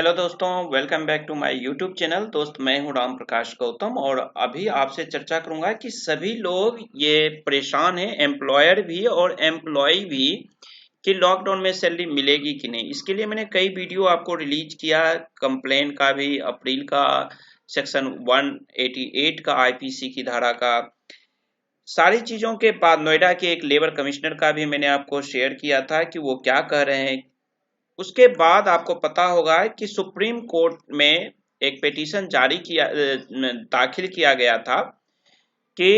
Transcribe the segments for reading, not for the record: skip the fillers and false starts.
Hello दोस्तों, welcome back to my YouTube channel. दोस्त, मैं हूं राम प्रकाश गौतम और अभी आपसे चर्चा करूंगा कि सभी लोग ये परेशान हैं, एम्प्लॉयर भी और एम्प्लॉय भी, कि लॉकडाउन में सैलरी मिलेगी कि नहीं। इसके लिए मैंने कई वीडियो आपको रिलीज किया, कंप्लेन का भी, अप्रैल का, सेक्शन 188 का, आईपीसी की धारा का, सारी चीजों के बाद नोएडा के एक लेबर कमिश्नर का भी मैंने आपको शेयर किया था कि वो क्या कह रहे हैं। उसके बाद आपको पता होगा कि सुप्रीम कोर्ट में एक पिटीशन दाखिल किया गया था कि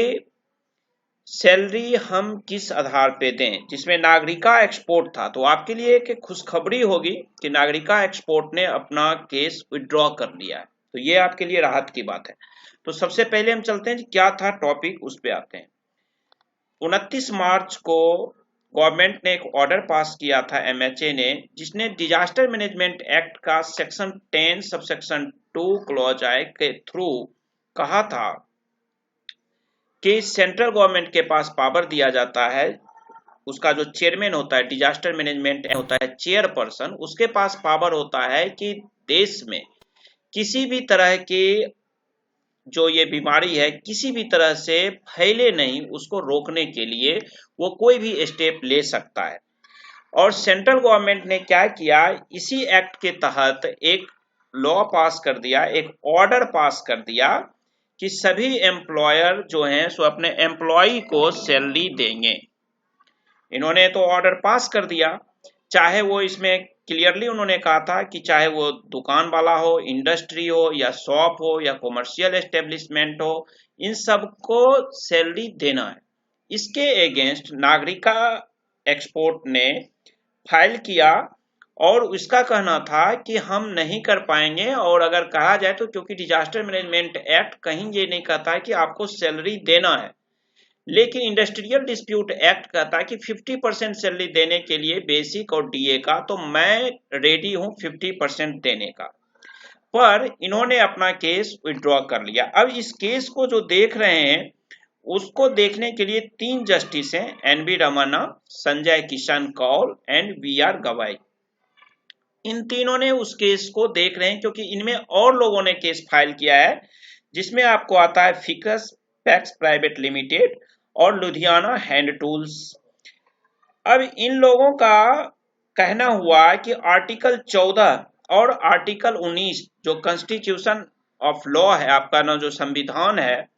सैलरी हम किस आधार पे दें, जिसमें नागरिका एक्सपोर्ट था। तो आपके लिए एक खुशखबरी होगी कि नागरिका एक्सपोर्ट ने अपना केस विड्रॉ कर लिया है, तो ये आपके लिए राहत की बात है। तो सबसे पहले हम चलते हैं कि क्या था टॉपिक, उस पे आते हैं। 29 मार्च को गवर्नमेंट ने एक ऑर्डर पास किया था, एमएचए ने, जिसने डिजास्टर मैनेजमेंट एक्ट का सेक्शन 10 सबसेक्शन 2 क्लॉज आई के थ्रू कहा था कि सेंट्रल गवर्नमेंट के पास पावर दिया जाता है। उसका जो चेयरमैन होता है, डिजास्टर मैनेजमेंट होता है चेयरपर्सन, उसके पास पावर होता है कि देश में किसी भी तरह की जो ये बीमारी है किसी भी तरह से फैले नहीं, उसको रोकने के लिए वो कोई भी स्टेप ले सकता है। और सेंट्रल गवर्नमेंट ने क्या किया, इसी एक्ट के तहत एक लॉ पास कर दिया, एक ऑर्डर पास कर दिया कि सभी एम्प्लॉयर जो हैं सो अपने एम्प्लॉय को सैलरी देंगे। इन्होंने तो ऑर्डर पास कर दिया, चाहे वो इसमें क्लियरली उन्होंने कहा था कि चाहे वो दुकान वाला हो, इंडस्ट्री हो, या शॉप हो, या कॉमर्शियल एस्टेब्लिशमेंट हो, इन सबको सैलरी देना है। इसके अगेंस्ट नागरिका एक्सपोर्ट ने फाइल किया और इसका कहना था कि हम नहीं कर पाएंगे। और अगर कहा जाए तो क्योंकि डिजास्टर मैनेजमेंट एक्ट कहीं ये नहीं कहता है कि आपको सैलरी देना है, लेकिन इंडस्ट्रियल डिस्प्यूट एक्ट कहता है कि 50% सैलरी देने के लिए बेसिक और डीए का, तो मैं रेडी हूं 50% देने का। पर इन्होंने अपना केस विड्रॉ कर लिया। अब इस केस को जो देख रहे हैं, उसको देखने के लिए 3 जस्टिस हैं, N B Ramana, Sanjay Kishan Kaul and B R Gavai. इन तीनों ने उस केस को देख रहे हैं, क्योंकि इनमें और लोगों ने केस फाइल किया है, जिसमें आपको आता है फिकस पैक्स प्राइवेट लिमिटेड और लुधियाना हैंड टूल्स। अब इन लोगों का कहना हुआ कि आर्टिकल 14 और आर्टिकल 19 जो कॉन्स्टिट्यूशन ऑफ लॉ है, आपका ना जो संविधान है,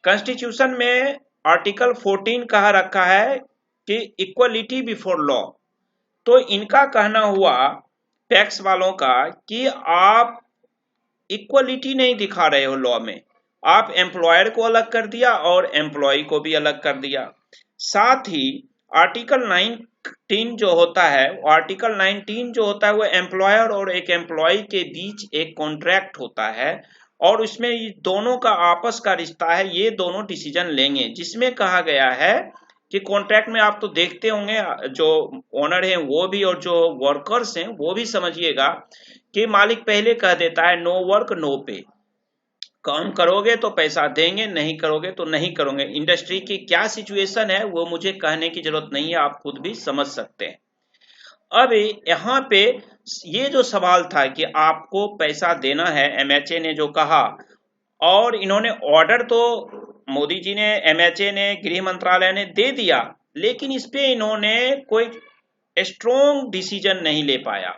कॉन्स्टिट्यूशन में आर्टिकल 14 कहा रखा है कि इक्वलिटी बिफोर लॉ। तो इनका कहना हुआ टैक्स वालों का कि आप इक्वलिटी नहीं दिखा रहे हो लॉ में, आप एम्प्लॉयर को अलग कर दिया और एम्प्लॉय को भी अलग कर दिया। साथ ही आर्टिकल 19 जो होता है, वो एम्प्लॉयर और एक एम्प्लॉय के बीच एक कॉन्ट्रैक्ट होता है, और उसमें ये दोनों का आपस का रिश्ता है, ये दोनों डिसीजन लेंगे। जिसमें कहा गया है कि कॉन्ट्रैक्ट में आप तो देखते होंगे, जो ओनर है वो भी और जो वर्कर्स हैं वो भी समझिएगा कि मालिक पहले कह देता है नो वर्क नो पे, काम करोगे तो पैसा देंगे, नहीं करोगे तो नहीं करोगे। इंडस्ट्री की क्या सिचुएशन है वो मुझे कहने की जरूरत नहीं है, आप खुद भी समझ सकते हैं। अब यहाँ पे ये जो सवाल था कि आपको पैसा देना है, एमएचए ने जो कहा, और इन्होंने ऑर्डर तो मोदी जी ने, एमएचए ने, गृह मंत्रालय ने दे दिया, लेकिन इस पे इन्होंने कोई स्ट्रोंग डिसीजन नहीं ले पाया।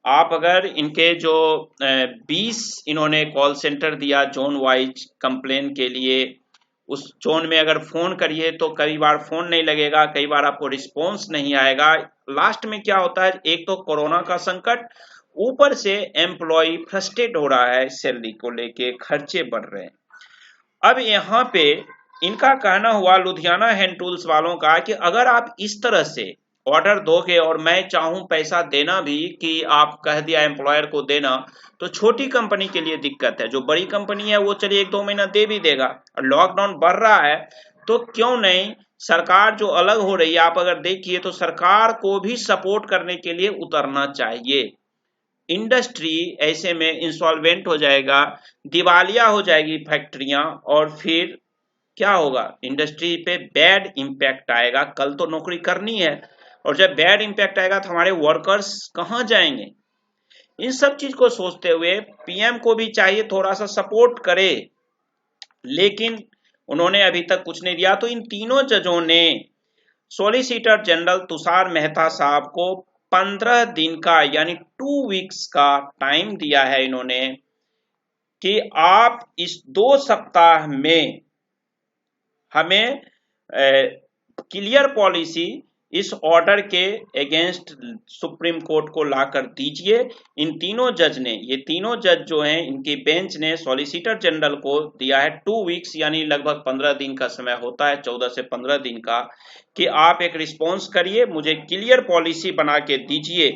आप अगर इनके जो 20 इन्होंने कॉल सेंटर दिया जोन वाइज कंप्लेन के लिए, उस जोन में अगर फोन करिए तो कई बार फोन नहीं लगेगा, कई बार आपको रिस्पॉन्स नहीं आएगा। लास्ट में क्या होता है, एक तो कोरोना का संकट, ऊपर से एम्प्लॉय फ्रस्ट्रेट हो रहा है, सैलरी को लेके खर्चे बढ़ रहे हैं। अब यहाँ पे इनका कहना हुआ लुधियाना हैंड टूल्स वालों का कि अगर आप इस तरह से ऑर्डर दोगे और मैं चाहूं पैसा देना भी, कि आप कह दिया एम्प्लॉयर को देना, तो छोटी कंपनी के लिए दिक्कत है। जो बड़ी कंपनी है वो चलिए 1-2 महीना दे भी देगा, और लॉकडाउन बढ़ रहा है तो क्यों नहीं, सरकार जो अलग हो रही है, आप अगर देखिए तो सरकार को भी सपोर्ट करने के लिए उतरना चाहिए। इंडस्ट्री ऐसे में इंसॉल्वेंट हो जाएगा, दिवालिया हो जाएगी फैक्ट्रियां, और फिर क्या होगा, इंडस्ट्री पे बैड इंपैक्ट आएगा। कल तो नौकरी करनी है, और जब बैड इंपैक्ट आएगा तो हमारे वर्कर्स कहाँ जाएंगे। इन सब चीज को सोचते हुए पीएम को भी चाहिए थोड़ा सा सपोर्ट करे, लेकिन उन्होंने अभी तक कुछ नहीं दिया। तो इन तीनों जजों ने सॉलिसिटर जनरल तुषार मेहता साहब को 15 दिन का यानी 2 वीक्स का टाइम दिया है इन्होंने कि आप इस 2 सप्ताह में हमें क्लियर पॉलिसी इस ऑर्डर के अगेंस्ट सुप्रीम कोर्ट को लाकर दीजिए। इन तीनों जज ने, ये तीनों जज जो हैं, इनकी बेंच ने सॉलिसिटर जनरल को दिया है 2 वीक्स यानी लगभग 15 दिन का समय होता है, 14 से 15 दिन का, कि आप एक रिस्पॉन्स करिए, मुझे क्लियर पॉलिसी बना के दीजिए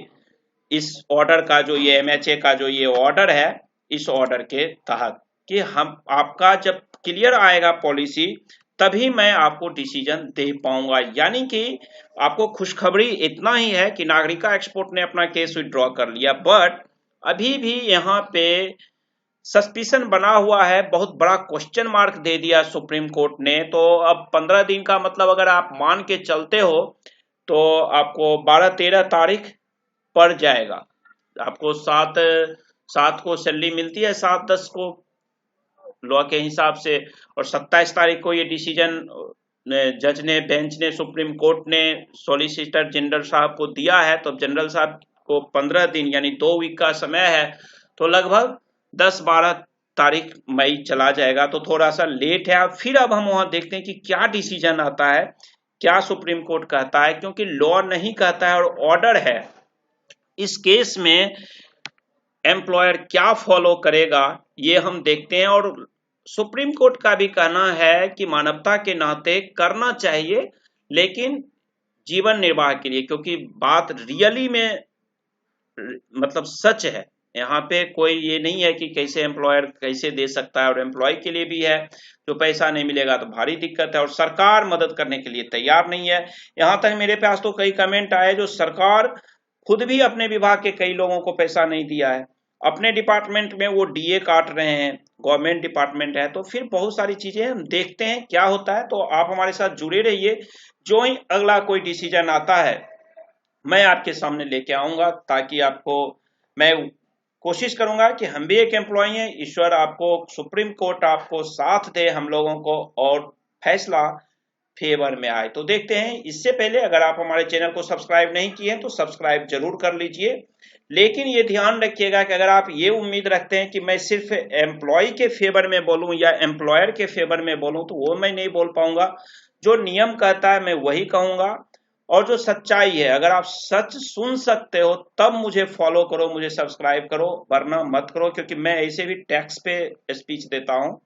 इस ऑर्डर का, जो ये एमएचए का जो ये ऑर्डर है, इस ऑर्डर के तहत, कि हम आपका जब क्लियर आएगा पॉलिसी तभी मैं आपको डिसीजन दे पाऊंगा। यानी कि आपको खुशखबरी इतना ही है कि नागरिका एक्सपोर्ट ने अपना केस विड्रॉ कर लिया, बट अभी भी यहाँ पे सस्पिशन बना हुआ है, बहुत बड़ा क्वेश्चन मार्क दे दिया सुप्रीम कोर्ट ने। तो अब 15 दिन का मतलब अगर आप मान के चलते हो तो आपको 12-13 तारीख पड़ जाएगा। आपको 7 को सैलरी मिलती है, 7-10 को लॉ के हिसाब से, और 27 तारीख को ये डिसीजन जज ने, बेंच ने, सुप्रीम कोर्ट ने सॉलिसिटर जनरल साहब को दिया है। तो जनरल साहब को 15 दिन यानी 2 वीक का समय है, तो लगभग 10-12 तारीख मई चला जाएगा, तो थोड़ा सा लेट है। फिर अब हम वहां देखते हैं कि क्या डिसीजन आता है, क्या सुप्रीम कोर्ट कहता है, क्योंकि लॉ नहीं कहता है और ऑर्डर है। इस केस में एम्प्लॉयर क्या फॉलो करेगा ये हम देखते हैं। और सुप्रीम कोर्ट का भी कहना है कि मानवता के नाते करना चाहिए, लेकिन जीवन निर्वाह के लिए, क्योंकि बात रियली में मतलब सच है। यहाँ पे कोई ये नहीं है कि कैसे एम्प्लॉयर कैसे दे सकता है, और एम्प्लॉय के लिए भी है, जो पैसा नहीं मिलेगा तो भारी दिक्कत है, और सरकार मदद करने के लिए तैयार नहीं है। यहाँ तक मेरे पास तो कई कमेंट आए जो सरकार खुद भी अपने विभाग के कई लोगों को पैसा नहीं दिया है, अपने डिपार्टमेंट में वो डीए काट रहे हैं, गवर्नमेंट डिपार्टमेंट है। तो फिर बहुत सारी चीजें हम देखते हैं क्या होता है। तो आप हमारे साथ जुड़े रहिए, जो ही अगला कोई डिसीजन आता है मैं आपके सामने लेके आऊंगा, ताकि आपको, मैं कोशिश करूंगा कि हम भी एक एम्प्लॉय हैं, ईश्वर आपको, सुप्रीम कोर्ट आपको साथ दे हम लोगों को, और फैसला फेवर में आए। तो देखते हैं। इससे पहले अगर आप हमारे चैनल को सब्सक्राइब नहीं किए हैं तो सब्सक्राइब जरूर कर लीजिए, लेकिन ये ध्यान रखिएगा कि अगर आप ये उम्मीद रखते हैं कि मैं सिर्फ एम्प्लॉय के फेवर में बोलूं या एम्प्लॉयर के फेवर में बोलूं, तो वो मैं नहीं बोल पाऊंगा। जो नियम कहता है मैं वही कहूंगा, और जो सच्चाई है, अगर आप सच सुन सकते हो तब मुझे फॉलो करो, मुझे सब्सक्राइब करो, वरना मत करो। क्योंकि मैं ऐसे भी टैक्स पे स्पीच देता हूँ,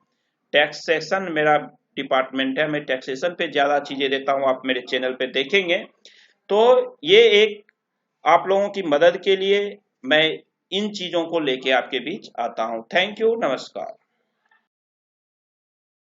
टैक्सेशन मेरा डिपार्टमेंट है, मैं टैक्सेशन पे ज्यादा चीजें देता हूँ, आप मेरे चैनल पे देखेंगे। तो ये एक आप लोगों की मदद के लिए मैं इन चीजों को लेके आपके बीच आता हूँ। थैंक यू, नमस्कार।